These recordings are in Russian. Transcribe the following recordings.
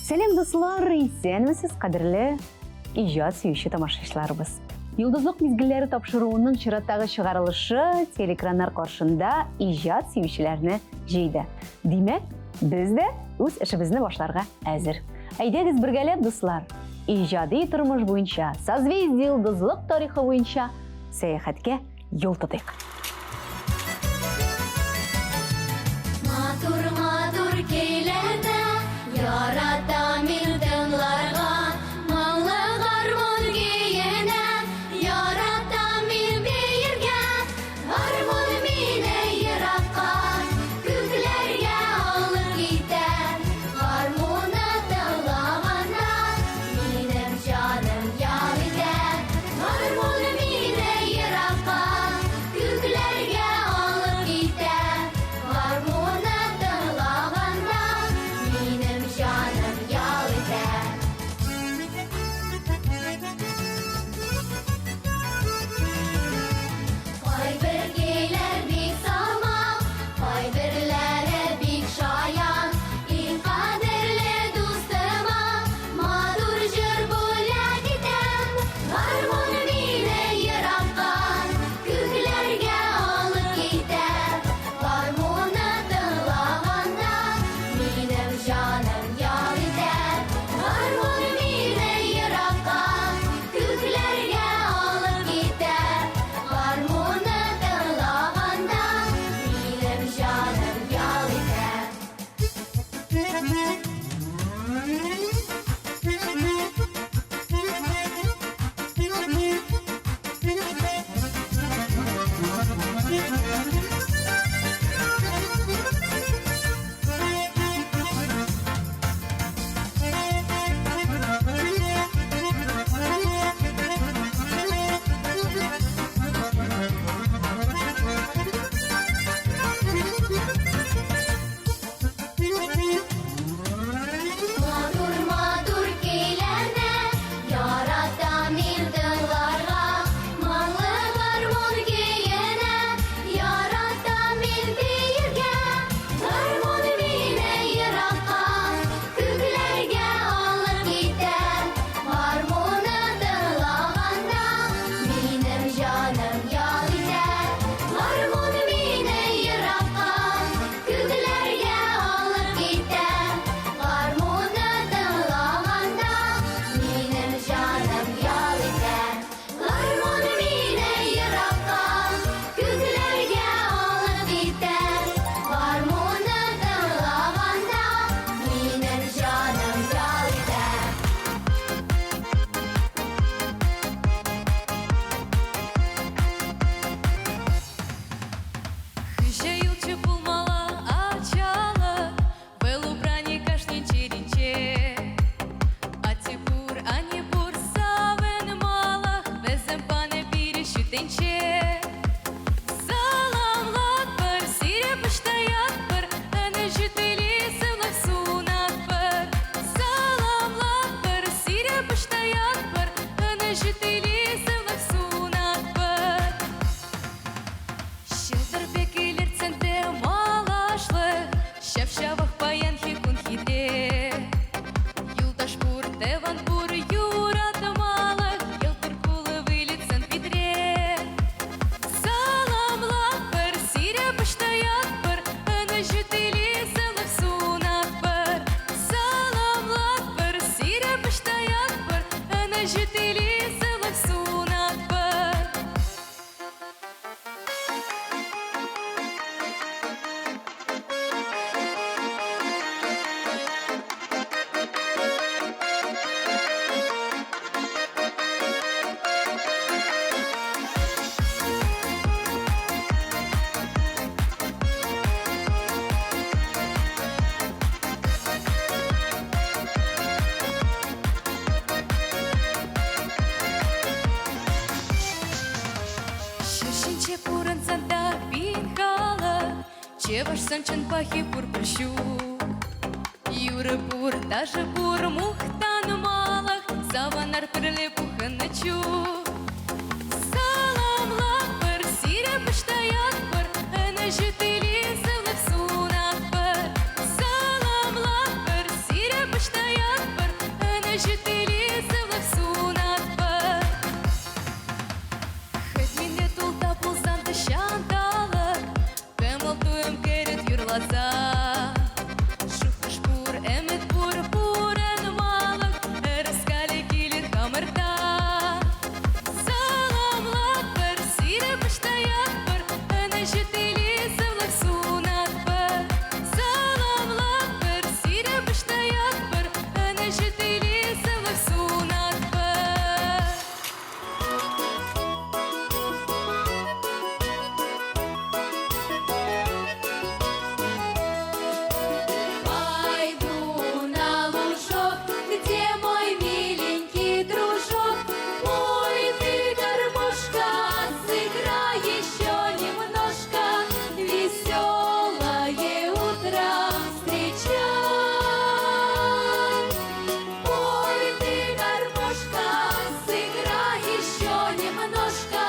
Сәлем дуслар, исәнмесез, кадерле иҗат сөюче тамашачыларыбыз. Йолдызлык мизгелләре тапшыруының чираттагы чыгарылышы телекраннар каршында иҗат сөючеләрне җыйды. Димәк, без дә үз эшебезне башларга әзер. Әйдәгез бергәләп, дуслар, иҗади тормыш буенча, созвездие йолдызлык тарихы буенча сәяхәткә юл тотыйк. Матур көйләрдә ярата мин тыңларга, моңлы гармун көенә ярата мин биргә. Гармун мине еракка, күкләргә алып китә. Гармунны тыңлаганда минем җаным ял итә. Гармун мине еракка, күкләргә алып китә. Гармунны тыңлаганда минем җаным ял итә. Кайбер көйләр бик салмак, кайберләре бик шаян. Иң кадерле дустыма матур җыр бүләк итәм. Гармун мине еракка, күкләргә алып китә. Гармунны тыңлаганда минем җаным ял итә. Гармун мине еракка, күкләргә алып китә. Гармунны тыңлаганда минем җаным ял итә. Матур көйләрне ярата мин тыңларга, моңлы гармун көенә ярата мин биргә. Гармун мине еракка, күкләргә алып китә. Гармунны тыңлаганда минем җаным ял итә. Гармун мине еракка, күкләргә алып китә. Гармунны тыңлаганда минем җаным ял итә. Гармун мине еракка, күкләргә алып китә. Гармунны тыңлаганда минем җаным ял итә. Хыжаючы булмала ачалы, был убрани кашни черенче. Атипур, анипур, савен малах, безем пане бири шүтенче. Саламлак бір, сире пыштаяк бір, әні жүтелі сылық сунақ бір. Саламлак бір, сире пыштаяк бір, әні жүтелі сылық сунақ бір. Шылдыр бекелер центе малашлы, шәп-шәвақ баян хикун хиде. Юлдаш бур, деван бур, юратмалық, елтыр кулы вылетсен бидре. Саламлак бір, сире пыштаяк бір, әні жүтелі сылық сунақ бір. Саламлак бір, сире пыштаяк бір, әні жүтелі сылық сунақ бір. Шершинче пурын санда пинкалы, чеваш санчын пахи пур прыщу. Юры пур, даже пур мухтан малах, саванар пірле пухынычу. Саламлак бір, сире пыштаяк бір, әні жүтелі сылық сунақ бір. Саламлак бір, сире пыштаяк лоза. Шуфашпур, Эмитпур, Пурен малык, Раскали килит камырта. Саламлат бір, сире пыштаят бір, Әні жетелі сывлық сунат бір. Саламлат бір, сире пыштаят бір, Әні жетелі сывлық сунат бір. Пойду на лужок, где мой миленький дружок. Ой, ты, гармошка, сыграй еще немножко, веселое утро встречай. Ой, ты, гармошка, сыграй еще немножко,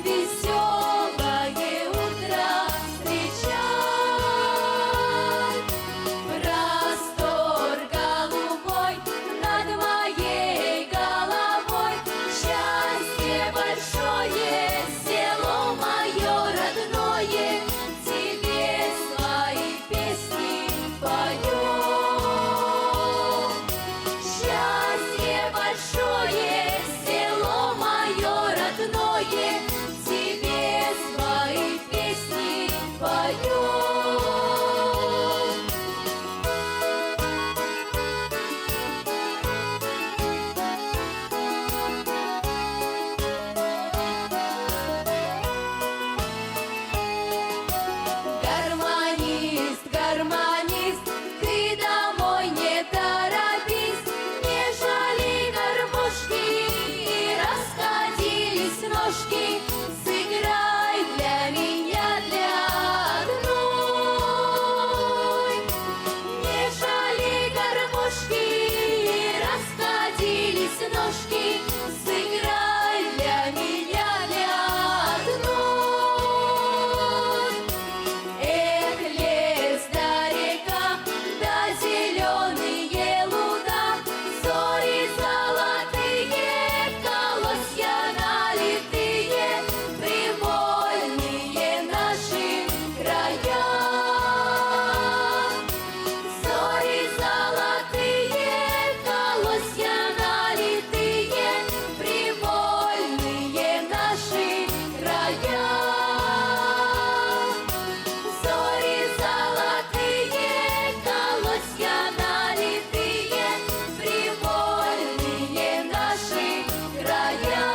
веселое утро встречай. Простор голубой над моей головой, счастье большое, село мое родное, тебе свои песни поем. Счастье большое, село мое родное, тебе свои песни поем. Гармонист, гармонист, ты домой не торопись, не жали гармошки и расходились ножки, сыграй для меня, для одной. Не жали гармошки и расходились ножки, сыграй для меня, для одной. Эх, лес да река, да зеленые луга, зори золотые, колосья налитые, привольные наши края. Зори золотые, колосья налитые, привольные наши края. Зори золотые, колосья налитые, привольные наши края.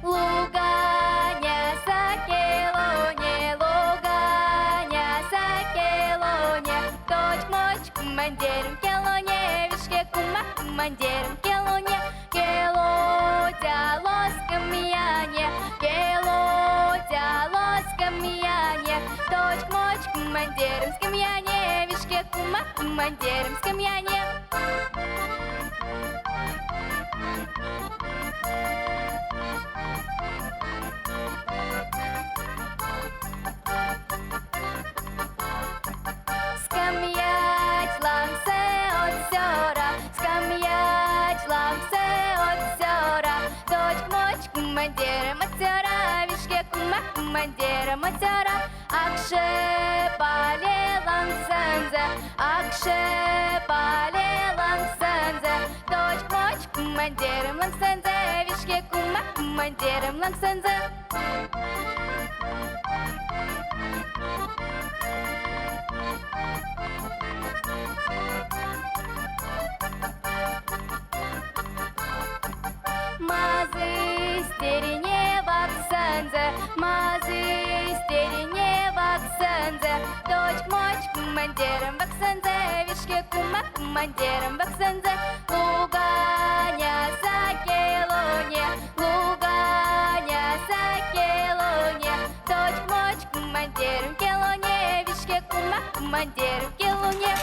Луганя сакелоне, луганя сакелоне, точь-мочь командиром келоне, вишке кума командиром келоне, келотя лоскамьяне, келотя лоскамьяне, точь-мочь командиром скамьяне, вишке кума командиром скамьяне. Скам'ять ланце от сёра, скам'ять ланце от сёра, точь-мочь командиром от сёра, вишке кума командиром от сёра. Акше пале лансензе, акше пале лансензе, точь-мочь командиром лансензе, вишке кума командиром лансензе. Мазы стерене ваксензе, мазы стерене ваксензе, точь-мочь командиром ваксензе, вишке кума командиром ваксензе. Луганя сакелоне, луганя сакелоне, точь-мочь командиром келоне, вишке кума командиром келоне.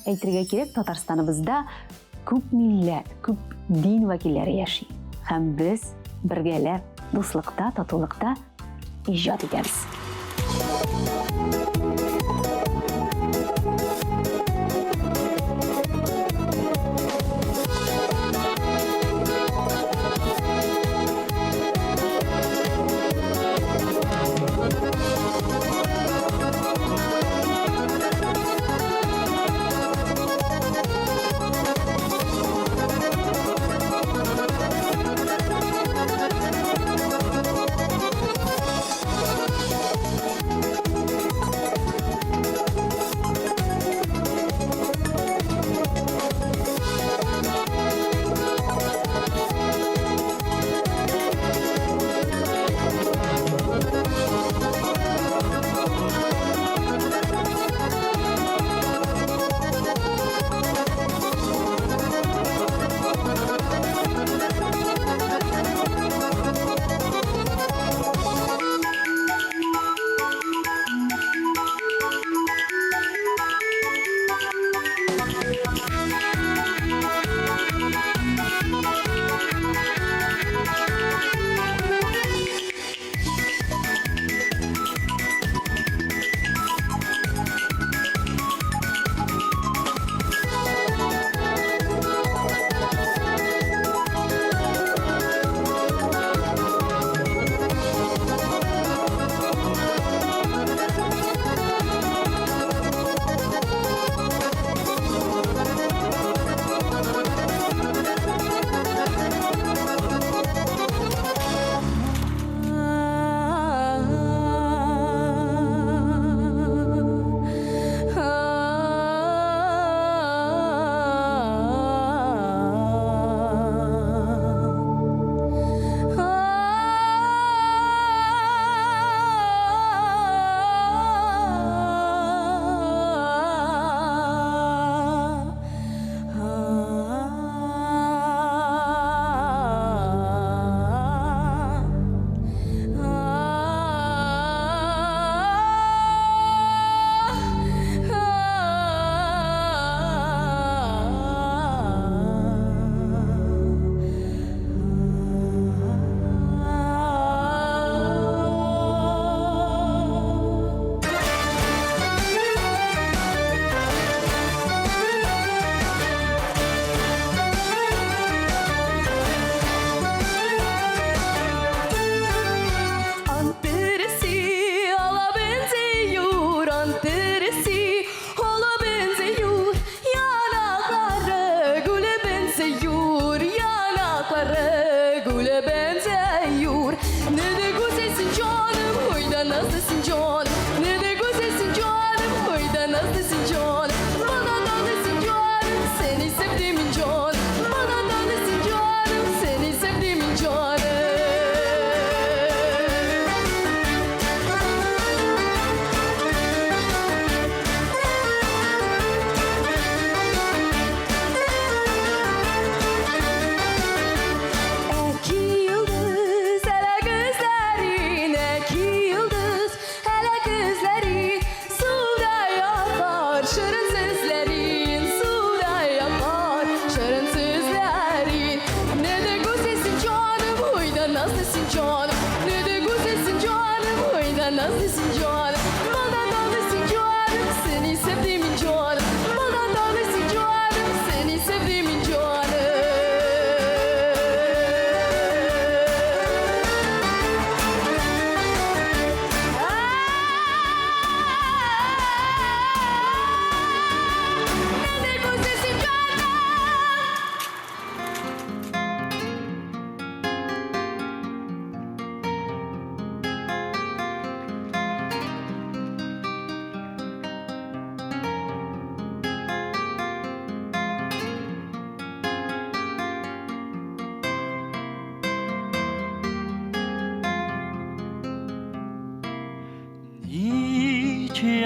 әйтергә кирәк, Татарстаныбызда күп милләт, күп дин вәкилләре яши. Һәм без бергәләп, дуслыкта, татулыкта иҗат итәбез.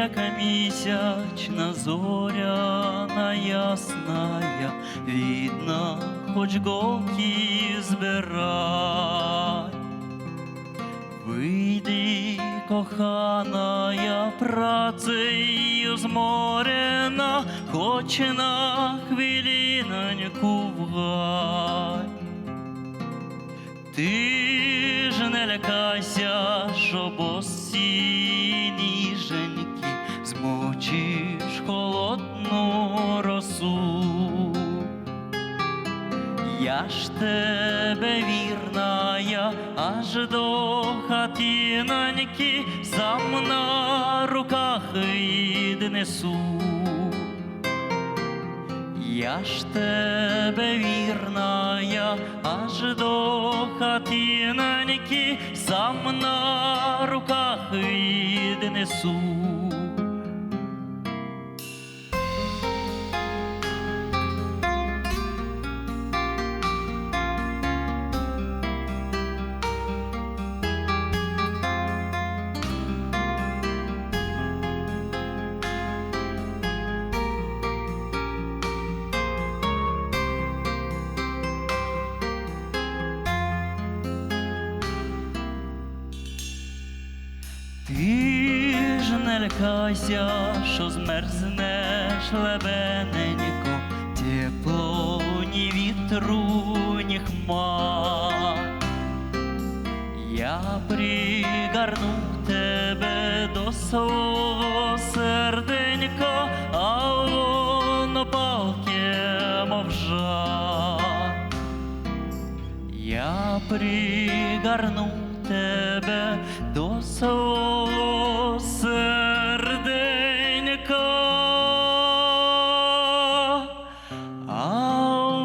Яка місячна зоряна ясная, видно, хоч голки збирай. Вийди, коханая, працею зморена, хоче на хвилиноньку в гай. Ти ж не лякайся, що босі ніженьки змочиш холодну росу. Я ж тебе вірная, аж до хатиноньки сам на руках віднесу. Я ж тебе вірная, аж до хатиноньки сам на руках віднесу. Ти ж не лякайся, що змерзнеш лебененько, тепло ні вітру, ні хмар. Я пригарну тебе до свого серденька, а воно палке, мов жар. Я пригарну тебе до свого серденька, а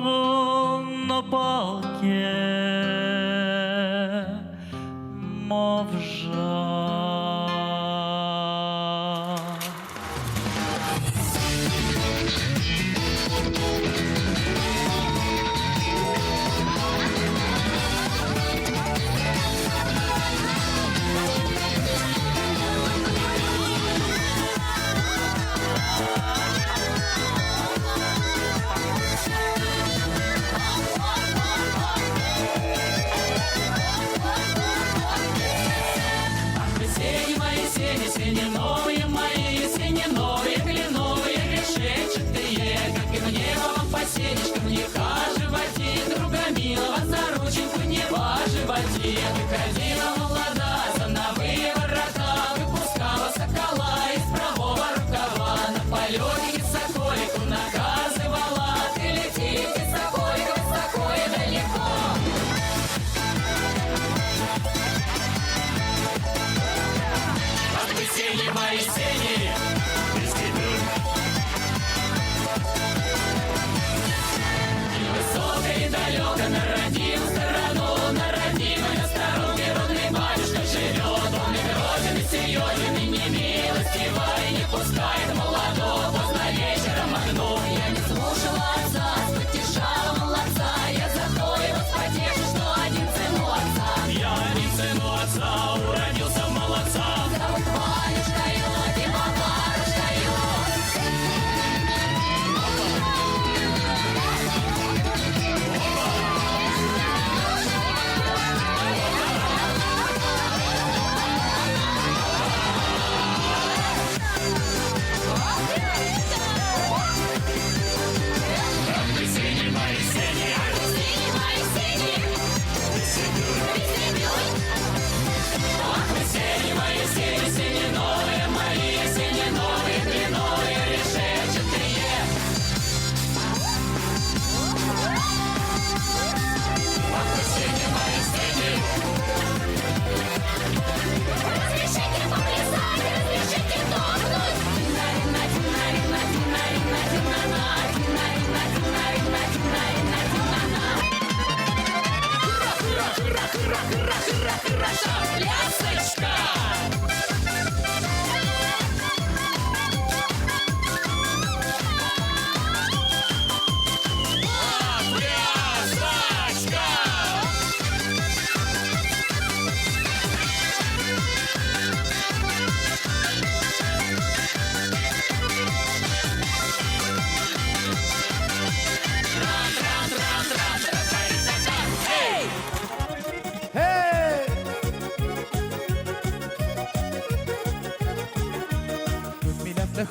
воно палке, мов жар.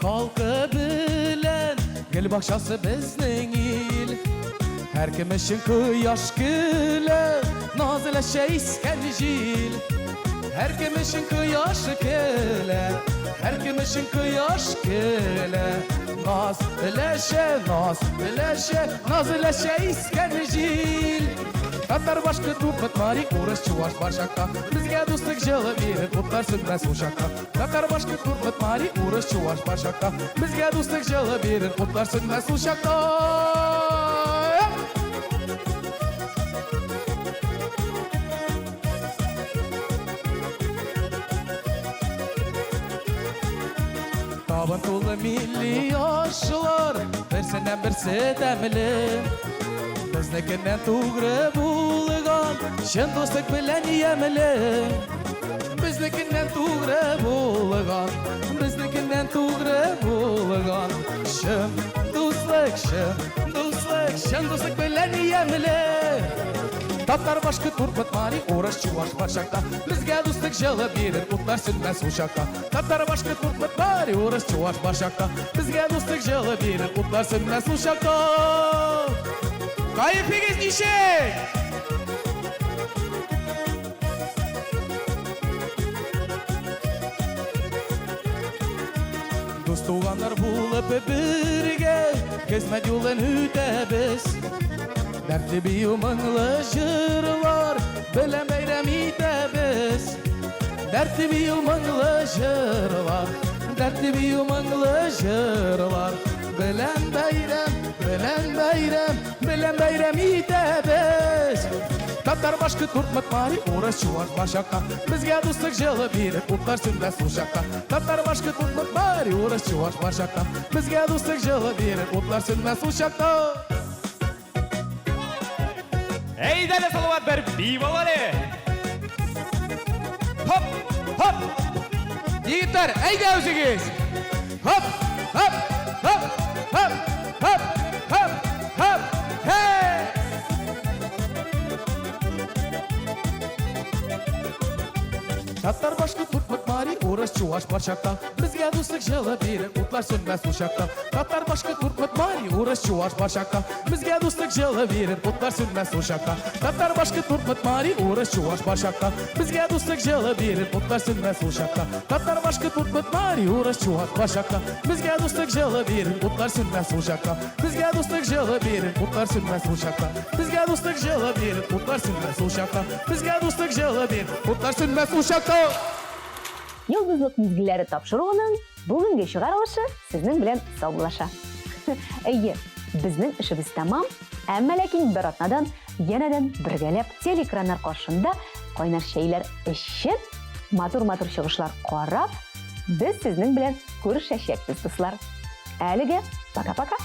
halkı bilen Gül bakşası bizning il Her kim için kıyaş güle Nazile isken jil Her kim için kıyaş güle Her kim için kıyaş güle Nazile isken jil Tatar başka tupet mari uğraş çuvaş başakta Bizge dostluk jılı biri kutlar sürmez uşakta Tatar başka tupet mari uğraş çuvaş başakta Bizge dostluk jılı biri kutlar sürmez uşakta Taban tolu milli yaşlar Birsinden birsi demli Biznikinden tuğrı bulgan Şen dostluk bilen yemli Biznikinden tuğrı bulgan Biznikinden tuğrı bulgan Şen dostluk Şen dostluk bilen yemli Tatar başka turbat mari uğraş çuvaş başakta Bizge dostluk jılı birin kutlar sürmez uşakta Tatar başka turbat mari uğraş çuvaş başakta Bizge dostluk jılı birin kutlar sürmez uşakta Kayıpınız nişek! Dost oğlanlar bulup birge Gezmed yolun hütebіз Dertli bir yumanlı jırlar Bilen beyrem itebіз Dertli bir yumanlı jırlar Dertli bir yumanlı jırlar Bilen beyrem itebіз Tatar başka turtmat mari uğraş çuvaş başakta Bizge dostluk jılı biri kutlar sürmez uşakta Tatar başka turtmat mari uğraş çuvaş başakta Bizge dostluk jılı biri kutlar sürmez uşakta Ey dele salavat bir bivaları. Hop hop Yiğitler eyde özünüz Hop hop hop hop hop hop hop Hey Tatar başka tutmak mari uğraş çuvaş başakta Bizge dostluk jılı biri kutlar sönmez uşakta Tatar başka tutmak mari uğraş çuvaş başakta Bizge dostluk jılı biri kutlar sönmez uşakta Tatar başka tutmak mari uğraş çuvaş başakta Bizge dostluk jılı biri kutlar sönmez uşakta Tatar başka tutmak mari uğraş çuvaş başakta Bizge dostluk jılı biri kutlar sönmez uşakta Bizge dostluk jılı biri kutlar sönmez uşakta Bizge dostluk jılı biri kutlar sönmez uşakta Bizge dostluk jılı biri kutlar sönmez uşakta Yıldızлык мезгилләре тапшыруының бүгенге чыгарылышы сезнең белән саубуллаша. Әйе, безнең эшебез тәмам, әмма ләкин бер атнадан янәдән бергәләп телекраннар каршында кайнар чәйләр эчеп, матур-матур чыгышлар карап, без сезнең белән күрешәчәкбез, дуслар. Әлегә пока-пока.